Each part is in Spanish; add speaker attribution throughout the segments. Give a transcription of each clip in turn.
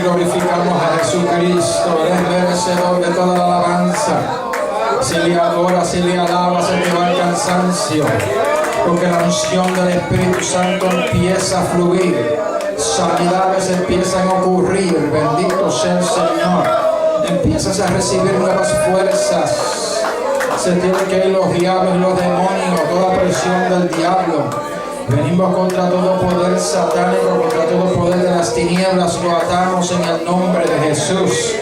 Speaker 1: glorificamos a Jesucristo. Él es merecedor de toda la alabanza. Si le adoras, si le alabas, se te va el cansancio, porque la unción del Espíritu Santo empieza a fluir. Sanidades empiezan a ocurrir. Bendito sea el Señor. Empiezas a recibir nuevas fuerzas. Se tienen que ir los diablos y los demonios, toda presión del diablo. Venimos contra todo poder satánico, contra todo poder de las tinieblas. Lo atamos en el nombre de Jesús.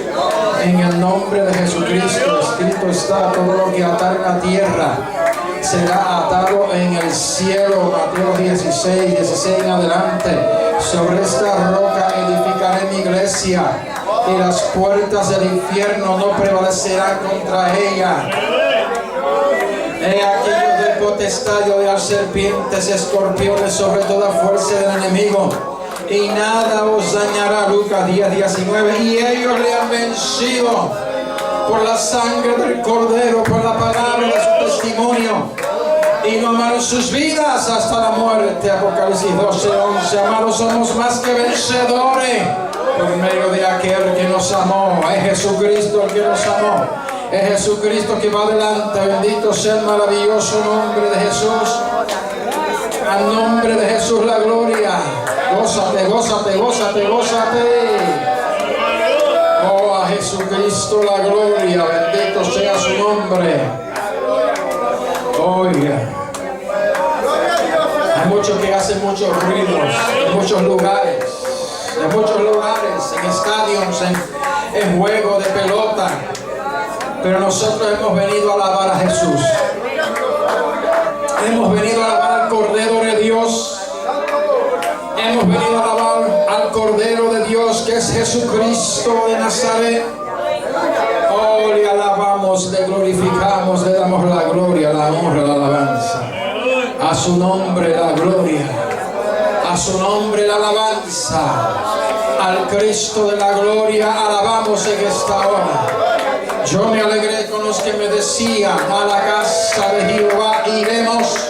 Speaker 1: En el nombre de Jesucristo. Escrito está: todo lo que atar en la tierra será atado en el cielo. Mateo 16 en adelante. Sobre esta roca edificaré mi iglesia, y las puertas del infierno no prevalecerán contra ella. He aquí yo doy potestad de dar serpientes y escorpiones sobre toda fuerza del enemigo, y nada os dañará. Lucas 10:19. Y ellos le han vencido por la sangre del Cordero, por la palabra de su testimonio, y no amaron sus vidas hasta la muerte. Apocalipsis 12:11. Amados, somos más que vencedores por medio de aquel que nos amó. Es Jesucristo el que nos amó. Es Jesucristo que va adelante. Bendito sea el maravilloso nombre de Jesús. Al nombre de Jesús la gloria. Gózate, gózate, gózate, gózate. Oh, a Jesucristo la gloria. Bendito sea su nombre. Oiga, hay muchos que hacen muchos ruidos en muchos lugares, en estadios, en juegos de pelota. Pero nosotros hemos venido a alabar a Jesús. Hemos venido a alabar al Cordero de Dios. Hemos venido a alabar al Cordero de Dios, que es Jesucristo de Nazaret. Oh, le alabamos, le glorificamos, le damos la gloria, la honra, la alabanza. A su nombre la gloria, a su nombre la alabanza. Al Cristo de la gloria alabamos en esta hora. Yo me alegré con los que me decían: a la casa de Jehová iremos.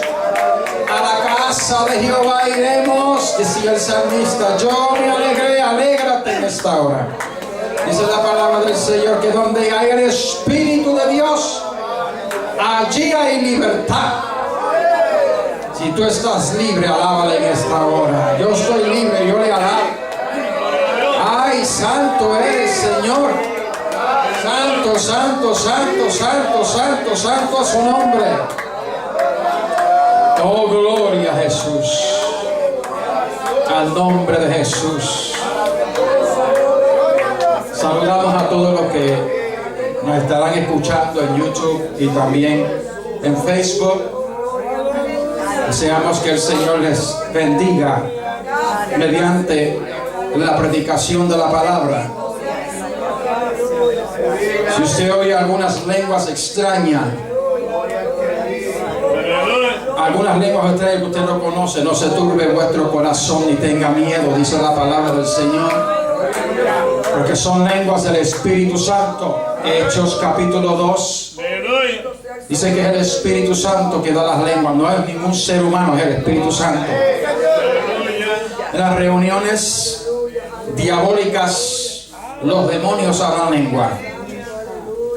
Speaker 1: A la casa de Jehová iremos, decía el salmista. Yo me alegré. Alégrate en esta hora. Dice la palabra del Señor que donde hay el Espíritu de Dios, allí hay libertad. Si tú estás libre, alábale en esta hora. Yo estoy libre, yo le alabo. Ay, santo eres, Señor. Santo, santo, santo, santo, santo, santo a su nombre. Oh, gloria a Jesús. Al nombre de Jesús. Saludamos a todos los que nos estarán escuchando en YouTube y también en Facebook. Deseamos que el Señor les bendiga mediante la predicación de la palabra. Si usted oye algunas lenguas extrañas, que usted no conoce, no se turbe vuestro corazón ni tenga miedo, dice la palabra del Señor, porque son lenguas del Espíritu Santo. Hechos capítulo 2 dice que es el Espíritu Santo que da las lenguas, no es ningún ser humano, es el Espíritu Santo. En las reuniones diabólicas, los demonios hablan lengua.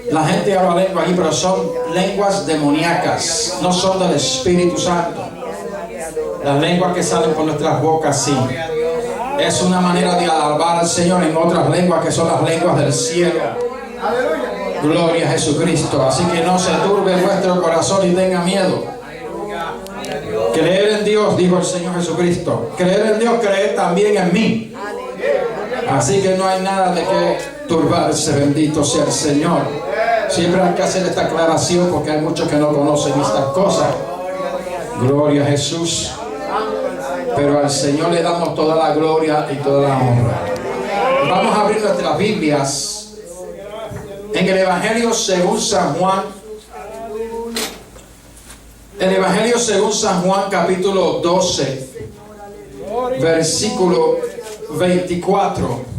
Speaker 1: La gente habla lengua aquí, pero son lenguas demoníacas, no son del Espíritu Santo. Las lenguas que salen por nuestras bocas, sí, es una manera de alabar al Señor en otras lenguas que son las lenguas del cielo. Gloria a Jesucristo. Así que no se turbe vuestro corazón y tenga miedo. Creer en Dios, dijo el Señor Jesucristo. Creer en Dios, creer también en mí. Así que no hay nada de que turbarse. Bendito sea el Señor. Siempre hay que hacer esta aclaración porque hay muchos que no conocen estas cosas. Gloria a Jesús. Pero al Señor le damos toda la gloria y toda la honra. Vamos a abrir nuestras Biblias en el Evangelio según San Juan. El Evangelio según San Juan capítulo 12, versículo 24.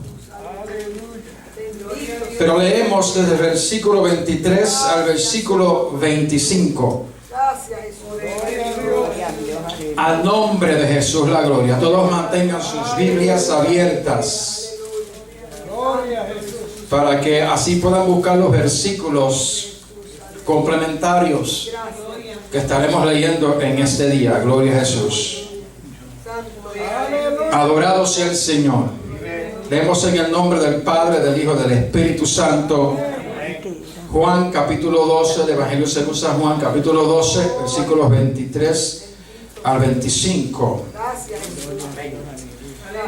Speaker 1: Pero leemos desde el versículo 23 al versículo 25. Al nombre de Jesús la gloria. Todos mantengan sus Biblias abiertas para que así puedan buscar los versículos complementarios que estaremos leyendo en este día. Gloria a Jesús. Adorado sea el Señor. Leemos en el nombre del Padre, del Hijo y del Espíritu Santo. Juan capítulo 12, del Evangelio según San Juan capítulo 12, versículos 23 al 25.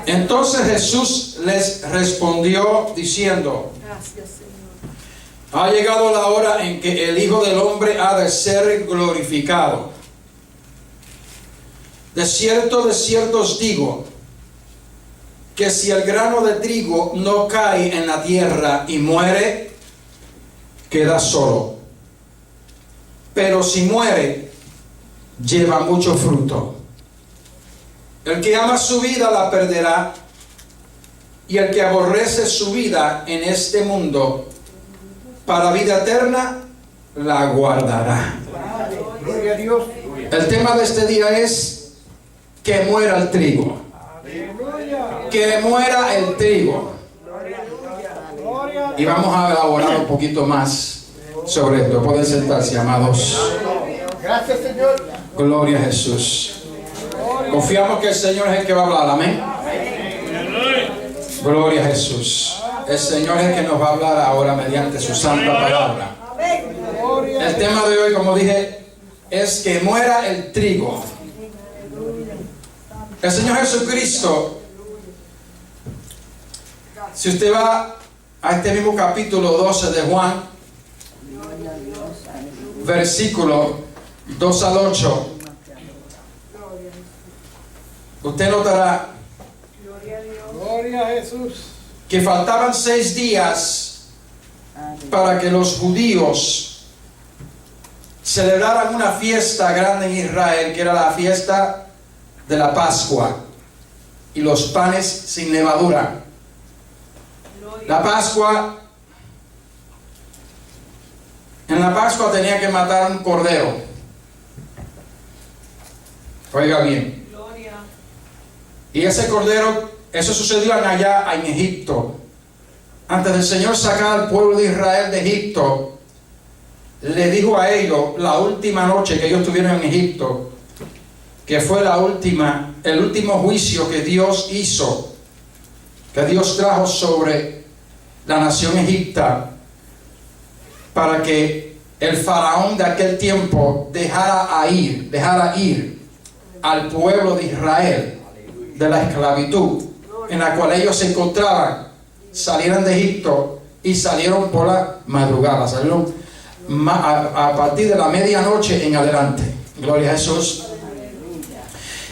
Speaker 1: Entonces Jesús les respondió diciendo: ha llegado la hora en que el Hijo del Hombre ha de ser glorificado. De cierto os digo, que si el grano de trigo no cae en la tierra y muere, queda solo. Pero si muere, lleva mucho fruto. El que ama su vida la perderá, y el que aborrece su vida en este mundo, para vida eterna, la guardará.
Speaker 2: Gloria a Dios.
Speaker 1: El tema de este día es que muera el trigo. Que muera el trigo. Y vamos a elaborar un poquito más sobre esto. Pueden sentarse, amados.
Speaker 2: Gracias, Señor.
Speaker 1: Gloria a Jesús. Confiamos que el Señor es el que va a hablar. Amén. Gloria a Jesús. El Señor es el que nos va a hablar ahora mediante su santa palabra. El tema de hoy, como dije, es que muera el trigo. El Señor Jesucristo, si usted va a este mismo capítulo 12 de Juan, versículo 2 al 8, usted notará
Speaker 2: Gloria a Jesús.
Speaker 1: que faltaban 6 días para que los judíos celebraran una fiesta grande en Israel, que era la fiesta de la Pascua y los panes sin levadura. La Pascua, en la Pascua tenía que matar un cordero. Oiga bien. Y ese cordero, eso sucedió allá en Egipto. Antes del Señor sacar al pueblo de Israel de Egipto, le dijo a ellos la última noche que ellos estuvieron en Egipto, que fue el último juicio que Dios hizo, que Dios trajo sobre la nación egipta, para que el faraón de aquel tiempo dejara ir al pueblo de Israel de la esclavitud en la cual ellos se encontraban. Salieron de Egipto y salieron por la madrugada, salieron a partir de la medianoche en adelante. Gloria a Jesús.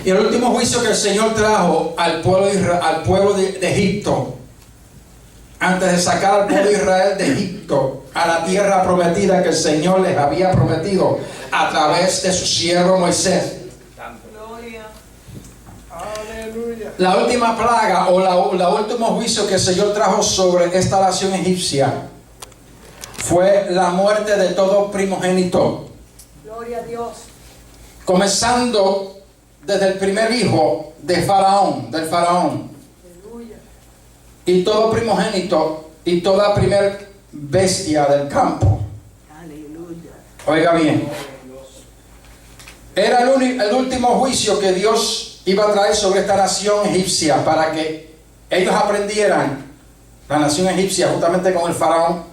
Speaker 1: Y el último juicio que el Señor trajo al pueblo de Egipto, antes de sacar al pueblo de Israel de Egipto a la tierra prometida que el Señor les había prometido a través de su siervo Moisés. La última plaga o la último juicio que el Señor trajo sobre esta nación egipcia fue la muerte de todo primogénito.
Speaker 3: Gloria a Dios.
Speaker 1: Comenzando desde el primer hijo del faraón.
Speaker 3: Aleluya.
Speaker 1: Y todo primogénito y toda primer bestia del campo.
Speaker 3: Aleluya.
Speaker 1: Oiga bien. Era el último juicio que Dios iba a traer sobre esta nación egipcia, para que ellos aprendieran, la nación egipcia juntamente con el faraón,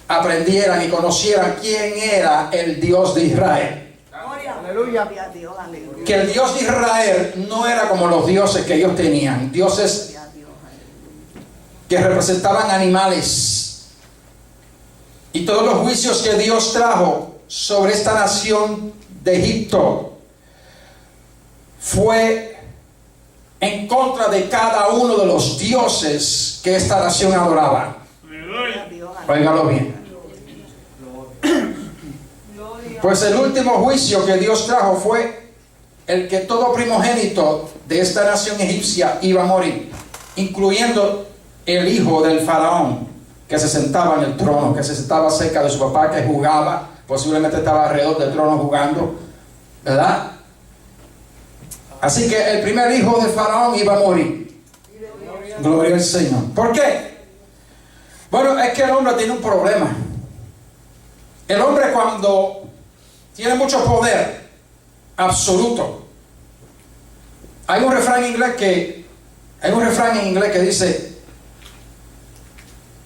Speaker 1: aprendieran y conocieran quién era el Dios de Israel.
Speaker 2: Aleluya.
Speaker 1: Que el Dios de Israel no era como los dioses que ellos tenían, dioses que representaban animales. Y todos los juicios que Dios trajo sobre esta nación de Egipto fue en contra de cada uno de los dioses que esta nación adoraba. Óigalo bien. Pues el último juicio que Dios trajo fue el que todo primogénito de esta nación egipcia iba a morir, incluyendo el hijo del faraón que se sentaba en el trono, que se sentaba cerca de su papá, que jugaba, posiblemente estaba alrededor del trono jugando, ¿verdad? Así que el primer hijo del faraón iba a morir. Gloria al Señor. ¿Por qué? que el hombre tiene un problema. El hombre, cuando tiene mucho poder absoluto, hay un refrán en inglés que dice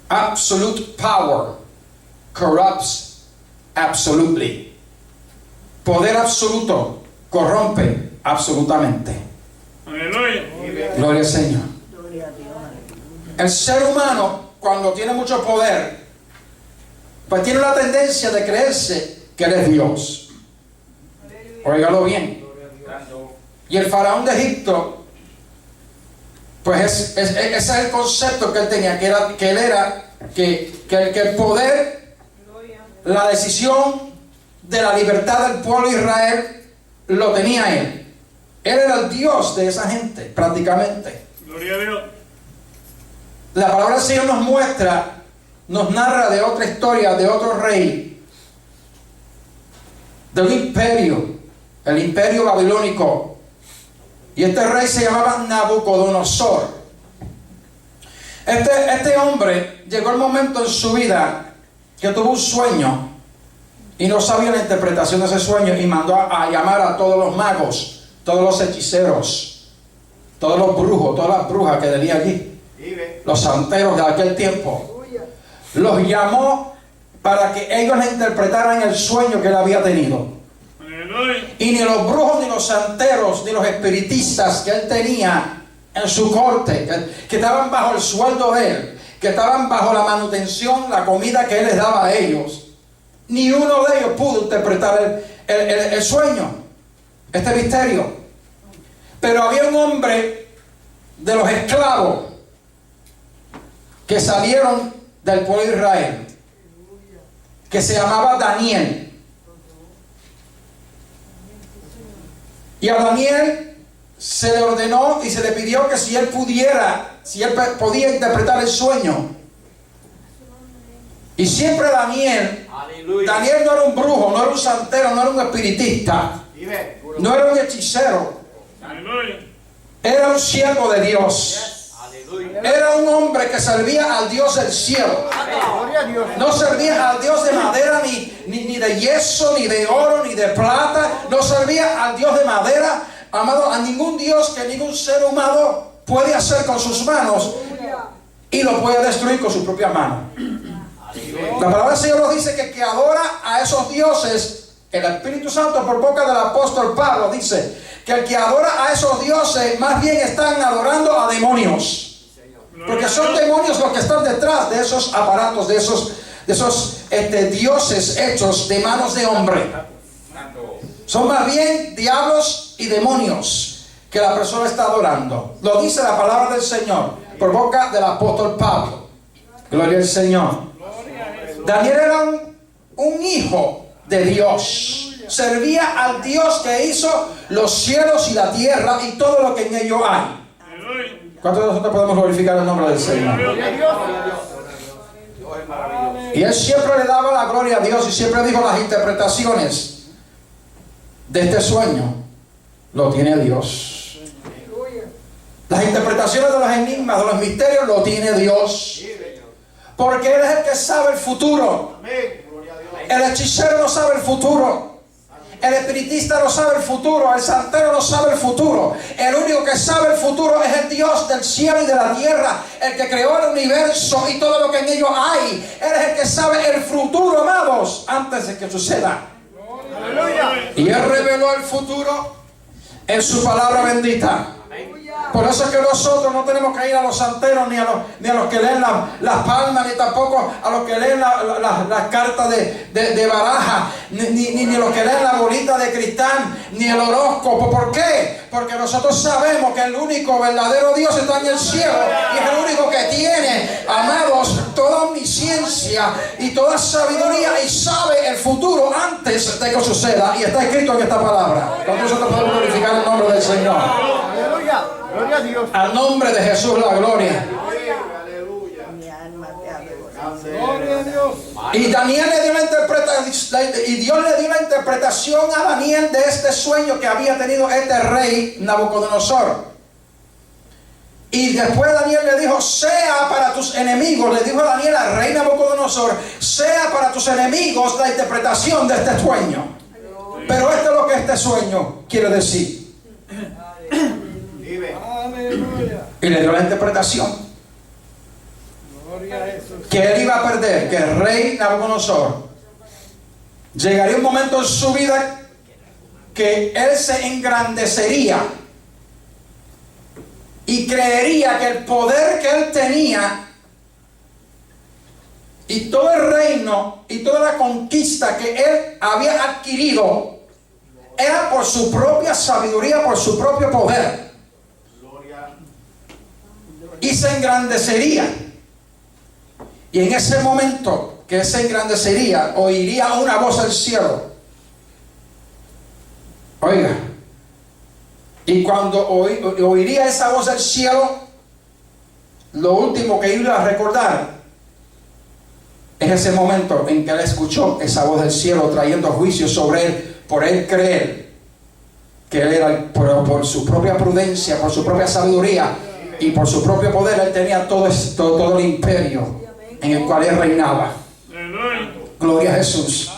Speaker 1: absolute power corrupts absolutely. Poder absoluto corrompe absolutamente.
Speaker 4: Aleluya.
Speaker 1: Gloria al Señor.
Speaker 3: Gloria a Dios.
Speaker 1: El ser humano, cuando tiene mucho poder, pues tiene la tendencia de creerse que él es Dios. Óigalo bien. Y el faraón de Egipto, pues ese es el concepto que él tenía, que el poder, la decisión de la libertad del pueblo de Israel lo tenía él. Él era el Dios de esa gente, prácticamente.
Speaker 4: Gloria a Dios.
Speaker 1: La palabra del Señor nos muestra, nos narra de otra historia, de otro rey, de un imperio, el imperio babilónico. Y este rey se llamaba Nabucodonosor. Este hombre llegó el momento en su vida que tuvo un sueño y no sabía la interpretación de ese sueño, y mandó a llamar a todos los magos, todos los hechiceros, todos los brujos, todas las brujas que tenía allí, los santeros de aquel tiempo. Los llamó para que ellos le interpretaran el sueño que él había tenido. Y ni los brujos, ni los santeros, ni los espiritistas que él tenía en su corte, que estaban bajo el sueldo de él, que estaban bajo la manutención, la comida que él les daba a ellos, ni uno de ellos pudo interpretar el sueño, este misterio. Pero había un hombre de los esclavos que salieron del pueblo de Israel, que se llamaba Daniel. Y a Daniel se le ordenó y se le pidió que si él podía interpretar el sueño. Y siempre Daniel no era un brujo, no era un santero, no era un espiritista, no era un hechicero. Era un siervo de Dios. Era un hombre que servía al Dios del cielo. No servía al Dios de madera, ni de yeso, ni de oro, ni de plata. No servía al Dios de madera, amado, a ningún Dios que ningún ser humano puede hacer con sus manos y lo puede destruir con su propia mano. La palabra del Señor nos dice que el que adora a esos dioses, el Espíritu Santo por boca del apóstol Pablo dice que el que adora a esos dioses más bien están adorando a demonios. Porque son demonios los que están detrás de esos aparatos, de esos dioses hechos de manos de hombre. Son más bien diablos y demonios que la persona está adorando. Lo dice la palabra del Señor por boca del apóstol Pablo. Gloria al Señor. Daniel era un hijo de Dios. Servía al Dios que hizo los cielos y la tierra y todo lo que en ellos hay. ¿Cuántos de nosotros podemos glorificar el nombre del Señor? Y él siempre le daba la gloria a Dios y siempre dijo: las interpretaciones de este sueño lo tiene Dios. Las interpretaciones de los enigmas, de los misterios, lo tiene Dios. Porque Él es el que sabe el futuro. El hechicero no sabe el futuro. El espiritista no sabe el futuro, el santero no sabe el futuro. El único que sabe el futuro es el Dios del cielo y de la tierra, el que creó el universo y todo lo que en ellos hay. Él es el que sabe el futuro, amados, antes de que suceda. ¡Aleluya! Y Él reveló el futuro en su palabra bendita. Por eso es que nosotros no tenemos que ir a los santeros, ni a los que leen las palmas, ni tampoco a los que leen las cartas de baraja, ni a los que leen la bolita de cristal, ni el horóscopo. ¿Por qué? Porque nosotros sabemos que el único verdadero Dios está en el cielo y es el único que tiene, amados, toda omnisciencia y toda sabiduría y sabe el futuro antes de que suceda. Y está escrito en esta palabra. Entonces nosotros podemos glorificar el nombre del Señor.
Speaker 2: Aleluya. Gloria a Dios.
Speaker 1: Al nombre de Jesús la gloria.
Speaker 3: Mi alma te adora.
Speaker 2: Gloria a Dios.
Speaker 1: Y Daniel le dio la interpretación, y Dios le dio la interpretación a Daniel de este sueño que había tenido este rey Nabucodonosor. Y después Daniel le dijo, sea para tus enemigos, le dijo a Daniel al rey Nabucodonosor, sea para tus enemigos la interpretación de este sueño. Pero esto es lo que este sueño quiere decir. Y le dio la interpretación. Que él iba a perder, que el rey Nabucodonosor llegaría un momento en su vida que él se engrandecería y creería que el poder que él tenía y todo el reino y toda la conquista que él había adquirido era por su propia sabiduría, por su propio poder. Y se engrandecería. Y en ese momento que se engrandecería, oiría una voz del cielo. Oiga. Y cuando oiría esa voz del cielo, lo último que iba a recordar es ese momento en que él escuchó esa voz del cielo trayendo juicio sobre él, por él creer que él era, por su propia prudencia, por su propia sabiduría y por su propio poder, él tenía todo el imperio en el cual él reinaba. Gloria a Jesús.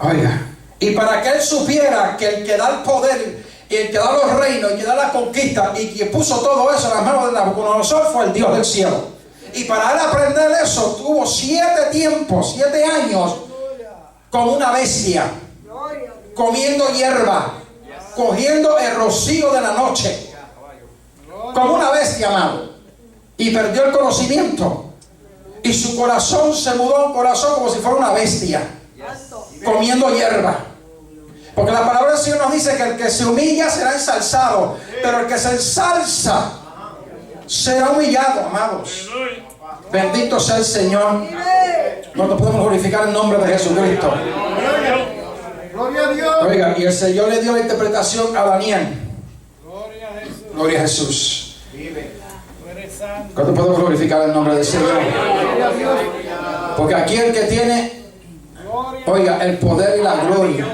Speaker 1: Oiga. Y para que él supiera que el que da el poder y el que da los reinos y el que da la conquista y que puso todo eso en las manos de Nabucodonosor fue el Dios del cielo. Y para él aprender eso tuvo 7 años como una bestia, comiendo hierba, cogiendo el rocío de la noche, como una bestia, amado. Y perdió el conocimiento. Y su corazón se mudó a un corazón como si fuera una bestia, comiendo hierba. Porque la palabra del Señor nos dice que el que se humilla será ensalzado, pero el que se ensalza será humillado, amados. Bendito sea el Señor. Nosotros podemos glorificar el nombre de Jesucristo.
Speaker 2: Gloria a Dios.
Speaker 1: Oiga, y el Señor le dio la interpretación a Daniel. Gloria a Jesús. ¿Cuánto podemos glorificar el nombre del Señor? Porque aquí el que tiene, oiga, el poder y la gloria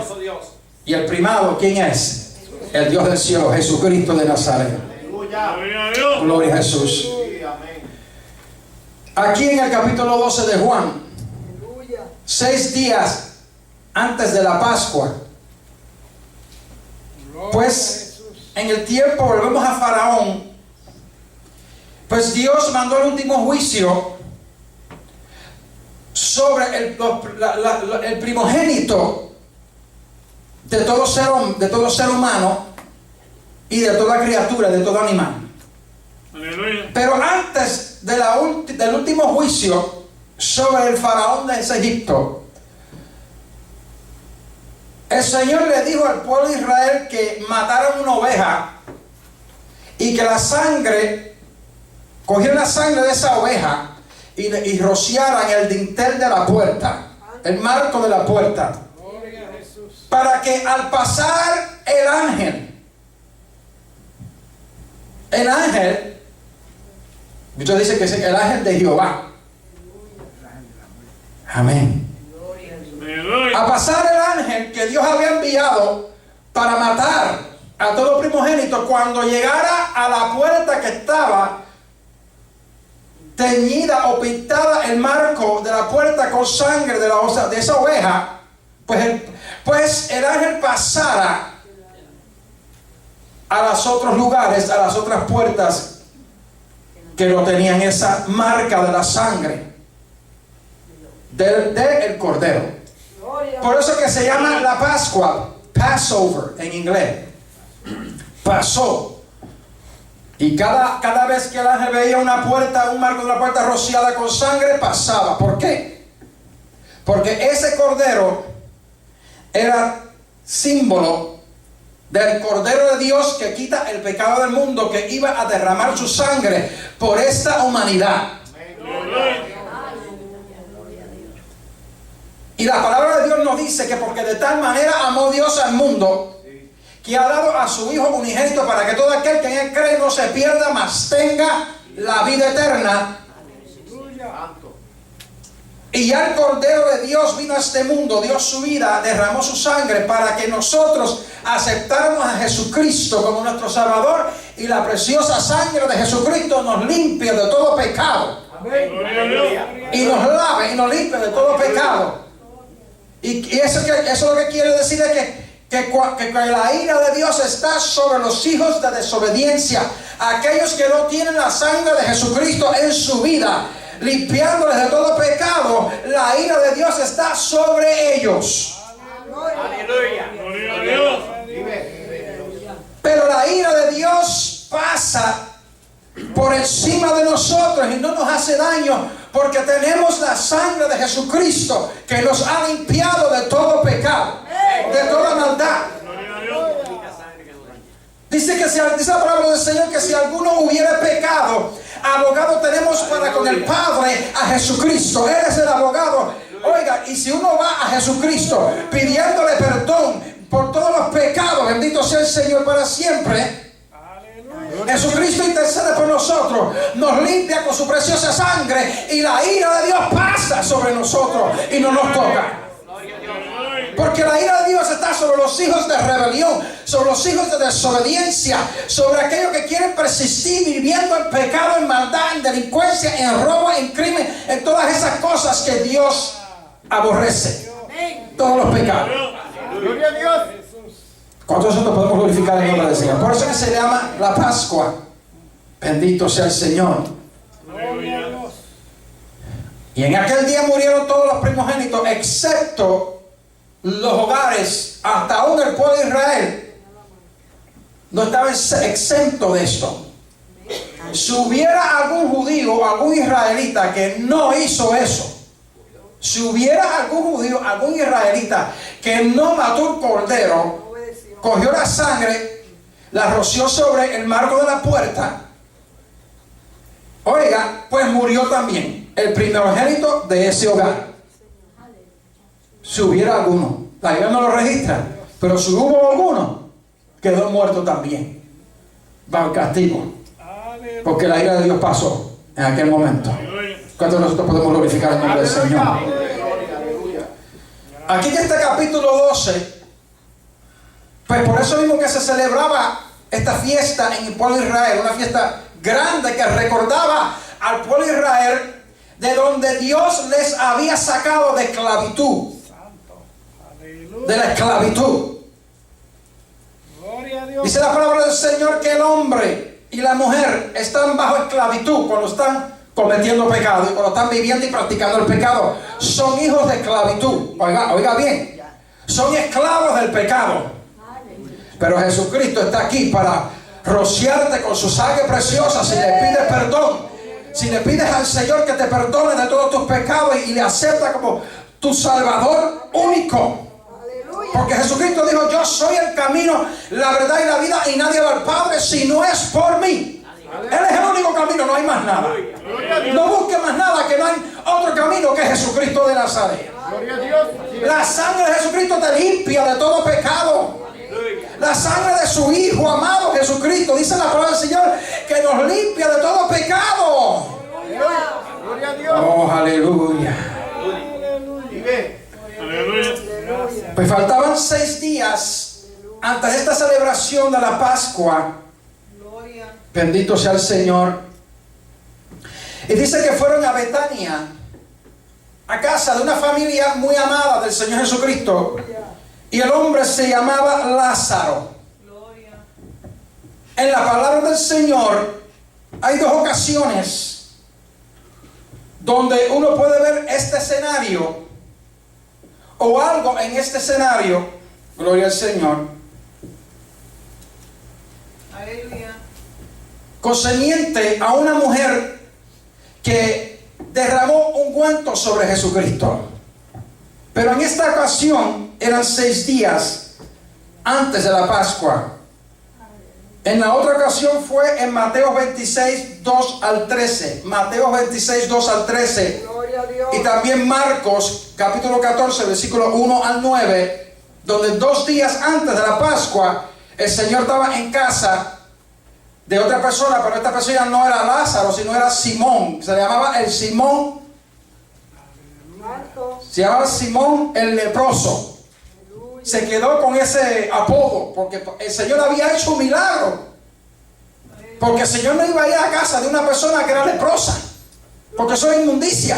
Speaker 1: y el primado, ¿quién es? El Dios del cielo, Jesucristo de Nazaret. Gloria a Jesús. Aquí en el capítulo 12 de Juan, 6 días antes de la Pascua, pues en el tiempo, volvemos a Faraón, pues Dios mandó el último juicio sobre el primogénito de todo ser humano y de toda criatura, de todo animal.
Speaker 4: Aleluya.
Speaker 1: Pero antes del último juicio sobre el faraón de Egipto, el Señor le dijo al pueblo de Israel que mataran una oveja y que la sangre, cogieran la sangre de esa oveja y rociaran el dintel de la puerta, el marco de la puerta, para que al pasar el ángel, muchos dicen que es el ángel de Jehová. Amén. A pasar el ángel que Dios había enviado para matar a todo primogénito, cuando llegara a la puerta que estaba teñida o pintada el marco de la puerta con sangre de esa oveja, pues el ángel pasara a los otros lugares, a las otras puertas que no tenían esa marca de la sangre del cordero. Por eso que se llama la Pascua, Passover en inglés. Pasó. Y cada vez que el ángel veía una puerta, un marco de una puerta rociada con sangre, pasaba. ¿Por qué? Porque ese cordero era símbolo del Cordero de Dios que quita el pecado del mundo, que iba a derramar su sangre por esta humanidad. Y la palabra de Dios nos dice que porque de tal manera amó Dios al mundo, que ha dado a su Hijo unigénito para que todo aquel que en él cree no se pierda, mas tenga la vida eterna. Y ya el Cordero de Dios vino a este mundo, dio su vida, derramó su sangre para que nosotros aceptáramos a Jesucristo como nuestro Salvador, y la preciosa sangre de Jesucristo nos limpia de todo pecado. Y nos lave y nos limpia de todo pecado. Y eso lo que quiere decir es que la ira de Dios está sobre los hijos de desobediencia, aquellos que no tienen la sangre de Jesucristo en su vida, limpiándoles de todo pecado. La ira de Dios está sobre ellos.
Speaker 4: Aleluya.
Speaker 1: Pero la ira de Dios pasa por encima de nosotros y no nos hace daño, porque tenemos la sangre de Jesucristo que nos ha limpiado de todo pecado, de toda maldad. Dice la palabra del Señor que si alguno hubiera pecado, abogado tenemos para con el Padre a Jesucristo. Él es el abogado. Oiga, y si uno va a Jesucristo pidiéndole perdón por todos los pecados, bendito sea el Señor para siempre, Jesucristo intercede por nosotros, nos limpia con su preciosa sangre, y la ira de Dios pasa sobre nosotros y no nos toca. Porque la ira de Dios está sobre los hijos de rebelión, sobre los hijos de desobediencia, sobre aquellos que quieren persistir viviendo en pecado, en maldad, en delincuencia, en robo, en crimen, en todas esas cosas que Dios aborrece. Todos los pecados.
Speaker 2: Gloria a Dios.
Speaker 1: ¿Cuántos nosotros podemos glorificar el nombre del Señor? Por eso que se llama la Pascua. Bendito sea el Señor. Y en aquel día murieron todos los primogénitos, excepto los hogares. Hasta aún el pueblo de Israel no estaba exento de esto. Si hubiera algún judío o algún israelita que no hizo eso, si hubiera algún judío, algún israelita que no mató un cordero, cogió la sangre, la roció sobre el marco de la puerta, oiga, pues murió también el primogénito de ese hogar. Si hubiera alguno, la Biblia no lo registra, pero si hubo alguno, quedó muerto también, bajo castigo, porque la ira de Dios pasó en aquel momento. ¿Cuántos de nosotros podemos glorificar el nombre del Señor? Aquí en este capítulo 12, pues por eso mismo que se celebraba esta fiesta en el pueblo de Israel, una fiesta grande que recordaba al pueblo de Israel de donde Dios les había sacado de esclavitud, de la esclavitud. Dice la palabra del Señor que el hombre y la mujer están bajo esclavitud cuando están cometiendo pecado, y cuando están viviendo y practicando el pecado son hijos de esclavitud. Oiga bien, son esclavos del pecado. Pero Jesucristo está aquí para rociarte con su sangre preciosa. Si le pides perdón, si le pides al Señor que te perdone de todos tus pecados y le acepta como tu Salvador único. Porque Jesucristo dijo: yo soy el camino, la verdad y la vida, y nadie va al Padre si no es por mí. Él es el único camino, no hay más nada. No busques más nada, que no hay otro camino que Jesucristo de Nazaret. La sangre de Jesucristo te limpia de todo pecado. La sangre de su Hijo amado Jesucristo, dice la palabra del Señor, que nos limpia de todo pecado. Oh, aleluya. Pues faltaban 6 días antes de esta celebración de la Pascua. Bendito sea el Señor. Y dice que fueron a Betania, a casa de una familia muy amada del Señor Jesucristo. Y el hombre se llamaba Lázaro. En la palabra del Señor hay 2 ocasiones donde uno puede ver este escenario o algo en este escenario. Gloria al Señor.
Speaker 3: Aleluya.
Speaker 1: Concerniente a una mujer que derramó ungüento sobre Jesucristo. Pero en esta ocasión eran 6 días antes de la Pascua. En la otra ocasión fue en Mateo 26, 2 al 13. Mateo 26, 2 al 13.
Speaker 3: Gloria a Dios.
Speaker 1: Y también Marcos, capítulo 14, versículo 1 al 9, donde 2 días antes de la Pascua, el Señor estaba en casa de otra persona, pero esta persona no era Lázaro, sino era Simón. Se le llamaba el Simón Se llamaba Simón el leproso. Se quedó con ese apodo porque el Señor había hecho un milagro. Porque el Señor no iba a ir a casa de una persona que era leprosa, porque eso es inmundicia.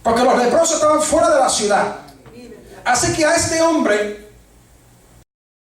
Speaker 1: Porque los leprosos estaban fuera de la ciudad. Así que a este hombre